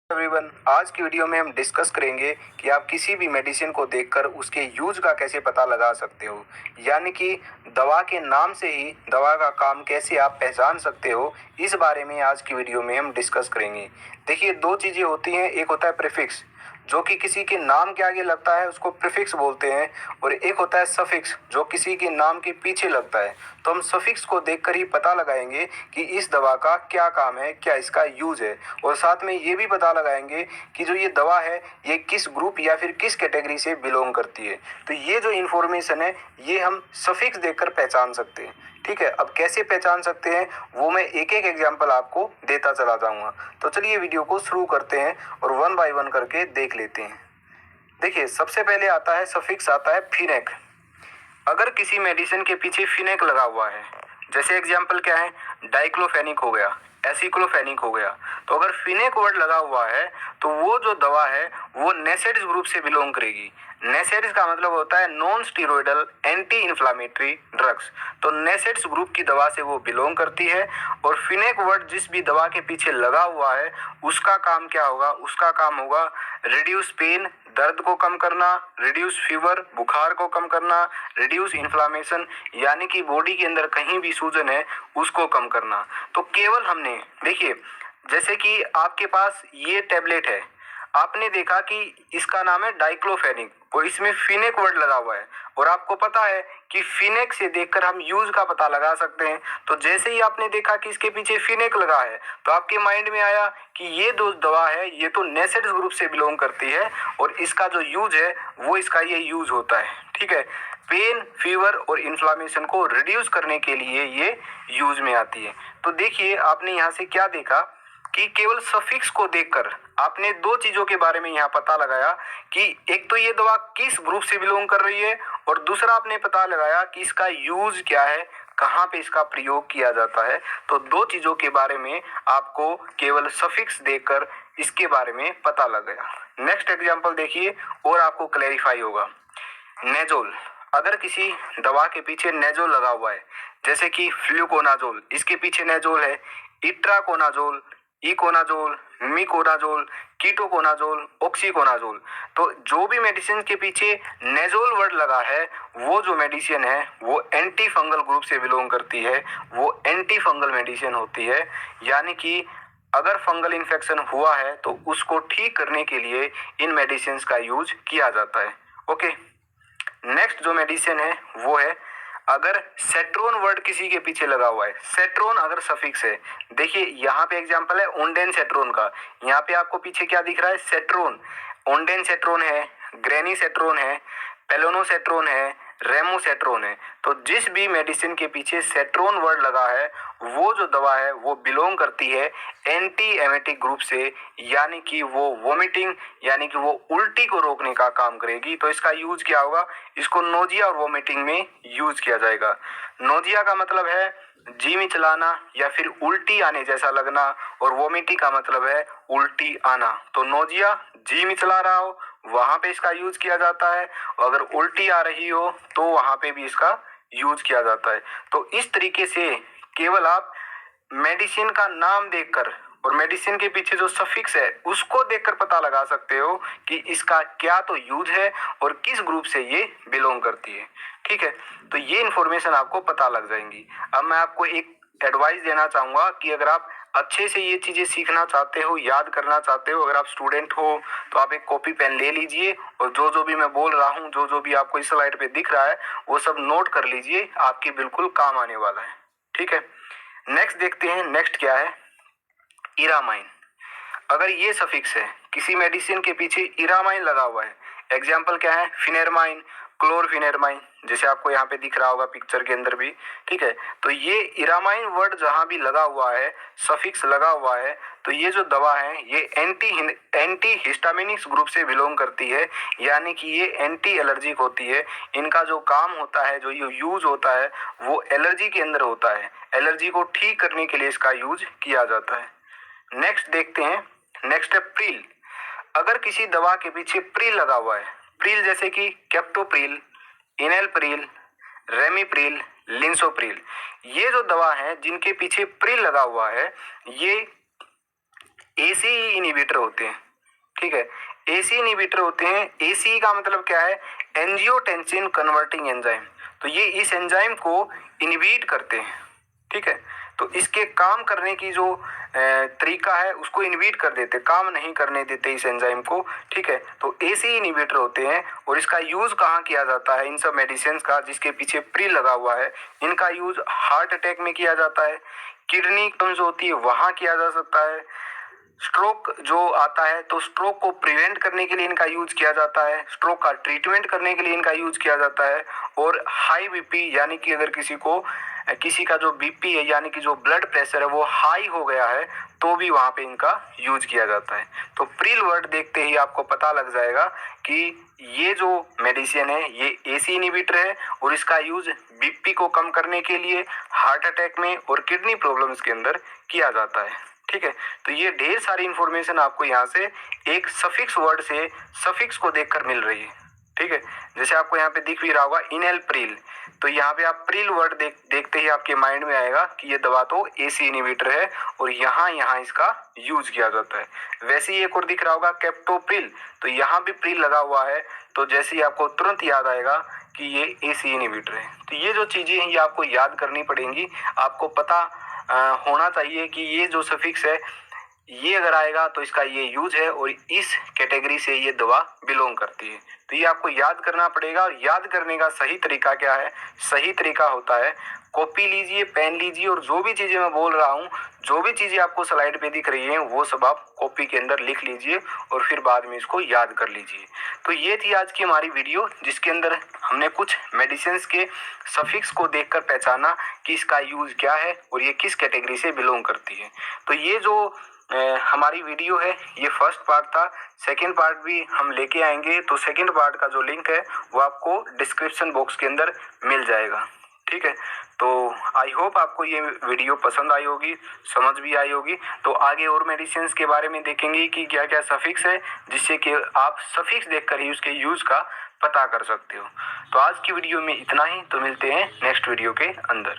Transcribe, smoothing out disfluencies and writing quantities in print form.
Everyone, आज की video में हम डिस्कस करेंगे कि आप किसी भी मेडिसिन को देखकर उसके यूज का कैसे पता लगा सकते हो, यानी कि दवा के नाम से ही दवा का काम कैसे आप पहचान सकते हो। इस बारे में आज की वीडियो में हम डिस्कस करेंगे। देखिए, दो चीज़ें होती हैं। एक होता है प्रीफिक्स, जो कि किसी के नाम के आगे लगता है, उसको प्रीफिक्स बोलते हैं। और एक होता है सफिक्स, जो किसी के नाम के पीछे लगता है। तो हम सफिक्स को देखकर ही पता लगाएंगे कि इस दवा का क्या काम है, क्या इसका यूज है। और साथ में ये भी पता लगाएंगे कि जो ये दवा है ये किस ग्रुप या फिर किस कैटेगरी से बिलोंग करती है। तो ये जो इन्फॉर्मेशन है ये हम सफिक्स देखकर पहचान सकते हैं। ठीक है, अब कैसे पहचान सकते हैं वो मैं एक एक एग्जांपल आपको देता चला जाऊंगा। तो चलिए वीडियो को शुरू करते हैं और वन बाय वन करके देख लेते हैं। देखिए, सबसे पहले आता है सफिक्स, आता है फिनेक। अगर किसी मेडिसिन के पीछे फिनेक लगा हुआ है, जैसे एग्जांपल क्या है, डाइक्लोफेनिक हो गया, एसिक्लोफेनिक हो गया। तो अगर फिनेक वर्ड लगा हुआ है तो वो जो दवा है वो नेसेड्स ग्रुप से बिलोंग करेगी। नेसेड्स का मतलब होता है non steroidal anti inflammatory drugs. तो नेसेड्स ग्रुप की दवा से वो बिलोंग करती है। और फिनेक वर्ड जिस भी दवा के पीछे लगा हुआ है उसका काम क्या होगा, उसका काम होगा रिड्यूस पेन, दर्द को कम करना, रिड्यूस फीवर, बुखार को कम करना, रिड्यूस इन्फ्लामेशन, यानी कि बॉडी के अंदर कहीं भी सूजन है उसको कम करना। तो केवल हमने देखिए, जैसे कि आपके पास ये टैबलेट है, आपने देखा कि इसका नाम है डाइक्लोफेनिक और इसमें फिनेक वर्ड लगा हुआ है। और आपको पता है कि फिनेक से देखकर हम यूज का पता लगा सकते हैं। तो जैसे ही आपने देखा कि इसके पीछे फिनेक लगा है तो आपके माइंड में आया कि ये जो दवा है ये तो नेसेड्स ग्रुप से बिलोंग करती है और इसका जो यूज है वो इसका ये यूज होता है। ठीक है, पेन, फीवर और इन्फ्लामेशन को रिड्यूस करने के लिए ये यूज में आती है। तो देखिए, आपने यहाँ से क्या देखा कि केवल सफिक्स को देखकर आपने दो चीजों के बारे में यहाँ पता लगाया कि एक तो ये दवा किस ग्रुप से बिलोंग कर रही है और दूसरा आपने पता लगाया कि इसका यूज क्या है, कहाँ पे इसका प्रयोग किया जाता है। तो दो चीजों के बारे में आपको केवल सफिक्स देखकर इसके बारे में पता लग गया। नेक्स्ट एग्जांपल देखिए और आपको क्लैरिफाई होगा। नेजोल, अगर किसी दवा के पीछे नेजोल लगा हुआ है, जैसे कि फ्लूकोनाजोल, इसके पीछे नेजोल है, itraconazole, econazole, miconazole, ketoconazole, oxiconazole. तो जो भी मेडिसिन के पीछे नेजोल वर्ड लगा है वो जो मेडिसिन है वो एंटी फंगल ग्रुप से बिलोंग करती है, वो एंटी फंगल मेडिसिन होती है। यानी कि अगर फंगल इन्फेक्शन हुआ है तो उसको ठीक करने के लिए इन मेडिसिन का यूज किया जाता है। ओके, नेक्स्ट जो मेडिसिन है वो है, अगर सेट्रोन वर्ड किसी के पीछे लगा हुआ है, सेट्रोन अगर सफिक्स है, देखिए यहाँ पे एग्जांपल है ओंडेन सेट्रोन का। यहाँ पे आपको पीछे क्या दिख रहा है, सेट्रोन। ओंडेन सेट्रोन है, ग्रेनी सेट्रोन है, पेलोनोसेट्रोन है, रेमोसेट्रोन है। तो जिस भी मेडिसिन के पीछे सेट्रोन वर्ड लगा है वो जो दवा है वो बिलोंग करती है एंटी एमेटिक ग्रुप से, यानी कि वो वोमिटिंग यानी कि वो उल्टी को रोकने का काम करेगी। तो इसका यूज क्या होगा, इसको नोजिया और वोमिटिंग में यूज किया जाएगा। नोजिया का मतलब है जी में चलाना या फिर उल्टी आने जैसा लगना, और वोमिटिंग का मतलब है उल्टी आना। तो नोजिया जी में चला रहा हो वहां पे इसका यूज किया जाता है, और अगर उल्टी आ रही हो तो वहां पे भी इसका यूज किया जाता है। तो इस तरीके से केवल आप मेडिसिन का नाम देखकर और मेडिसिन के पीछे जो सफिक्स है उसको देखकर पता लगा सकते हो कि इसका क्या तो यूज है और किस ग्रुप से ये बिलोंग करती है। ठीक है, तो ये इन्फॉर्मेशन आपको पता लग जाएंगी। अब मैं आपको एक एडवाइस देना चाहूंगा कि अगर आप अच्छे से ये चीजें सीखना चाहते हो, याद करना चाहते हो, अगर आप स्टूडेंट हो तो आप एक कॉपी पेन ले लीजिए और जो जो भी मैं बोल रहा हूँ, जो जो भी आपको इस स्लाइड पे दिख रहा है वो सब नोट कर लीजिए, आपके बिल्कुल काम आने वाला है। ठीक है, नेक्स्ट देखते हैं। नेक्स्ट क्या है, इरामाइन। अगर ये सफिक्स है, किसी मेडिसिन के पीछे इरामाइन लगा हुआ है, एग्जाम्पल क्या है, फिनेरमाइन, क्लोरफिनेरमाइन, जैसे आपको यहाँ पे दिख रहा होगा पिक्चर के अंदर भी। ठीक है, तो ये इरामाइन वर्ड जहां भी लगा हुआ है, सफिक्स लगा हुआ है, तो ये जो दवा है ये एंटी हिस्टामिनिक्स ग्रुप से बिलोंग करती है, यानी कि ये एंटी एलर्जिक होती है। इनका जो काम होता है, जो ये यूज होता है वो एलर्जी के अंदर होता है, एलर्जी को ठीक करने के लिए इसका यूज किया जाता है। नेक्स्ट देखते हैं, नेक्स्ट है प्रिल। अगर किसी दवा के पीछे प्रिल लगा हुआ है, प्रिल जैसे कि कैप्टोप्रिल, इनेलप्रिल, रेमिप्रिल, लिंसोप्रिल, ये जो दवा है जिनके पीछे प्रिल लगा हुआ है ये एसी इनहिबिटर होते हैं। ठीक है, एसी इनहिबिटर होते हैं। एसी का मतलब क्या है? Angiotensin converting enzyme. तो ये इस एंजाइम को इनहिबिट करते हैं। ठीक है, तो इसके काम करने की जो तरीका है उसको इनहिबिट कर देते, काम नहीं करने देते इस एंजाइम को। ठीक है, तो एसी इनहिबिटर होते हैं। और इसका यूज कहाँ किया जाता है? इन सब मेडिसिन का जिसके पीछे प्री लगा हुआ है, इनका यूज हार्ट अटैक में किया जाता है, किडनी कमजोर होती है वहां किया जा सकता है, स्ट्रोक जो आता है तो स्ट्रोक को प्रिवेंट करने के लिए इनका यूज किया जाता है, स्ट्रोक का ट्रीटमेंट करने के लिए इनका यूज किया जाता है। और हाई बीपी यानी कि अगर किसी का जो बीपी है यानी कि जो ब्लड प्रेशर है वो हाई हो गया है तो भी वहां पे इनका यूज किया जाता है। तो प्रिल वर्ड देखते ही आपको पता लग जाएगा कि ये जो मेडिसिन है ये एसी इनहिबिटर है और इसका यूज बीपी को कम करने के लिए, हार्ट अटैक में और किडनी प्रॉब्लम्स के अंदर किया जाता है। ठीक है, तो ये ढेर सारी इंफॉर्मेशन आपको यहाँ से एक सफिक्स वर्ड से सफिक्स को देखकर मिल रही है। ठीक है, जैसे आपको यहाँ पे दिख भी रहा होगा इनहेल प्रिल, तो यहाँ पे आप प्रिल वर्ड देखते ही आपके माइंड में आएगा कि ये दवा तो एसी इनहिबिटर है और यहाँ इसका यूज किया जाता है। वैसे ही एक और दिख रहा होगा कैप्टोप्रिल, तो यहाँ भी प्रिल लगा हुआ है, तो जैसे ही आपको तुरंत याद आएगा कि ये एसी इनहिबिटर है। तो ये जो चीजें हैं ये आपको याद करनी पड़ेंगी। आपको पता होना चाहिए कि ये जो सफिक्स है ये अगर आएगा तो इसका ये यूज है और इस कैटेगरी से ये दवा बिलोंग करती है। तो ये आपको याद करना पड़ेगा। और याद करने का सही तरीका क्या है? सही तरीका होता है कॉपी लीजिए, पेन लीजिए और जो भी चीजें मैं बोल रहा हूँ, जो भी चीजें आपको स्लाइड पे दिख रही हैं वो सब आप कॉपी के अंदर लिख लीजिए और फिर बाद में इसको याद कर लीजिए। तो ये थी आज की हमारी वीडियो जिसके अंदर हमने कुछ मेडिसिन के सफिक्स को देखकर पहचाना कि इसका यूज क्या है और ये किस कैटेगरी से बिलोंग करती है। तो ये जो हमारी वीडियो है ये फर्स्ट पार्ट था। सेकंड पार्ट भी हम लेके आएंगे, तो सेकंड पार्ट का जो लिंक है वो आपको डिस्क्रिप्शन बॉक्स के अंदर मिल जाएगा। ठीक है, तो आई होप आपको ये वीडियो पसंद आई होगी, समझ भी आई होगी। तो आगे और मेडिसिन के बारे में देखेंगे कि क्या क्या सफिक्स है जिससे कि आप सफिक्स देखकर ही उसके यूज का पता कर सकते हो। तो आज की वीडियो में इतना ही, तो मिलते हैं नेक्स्ट वीडियो के अंदर।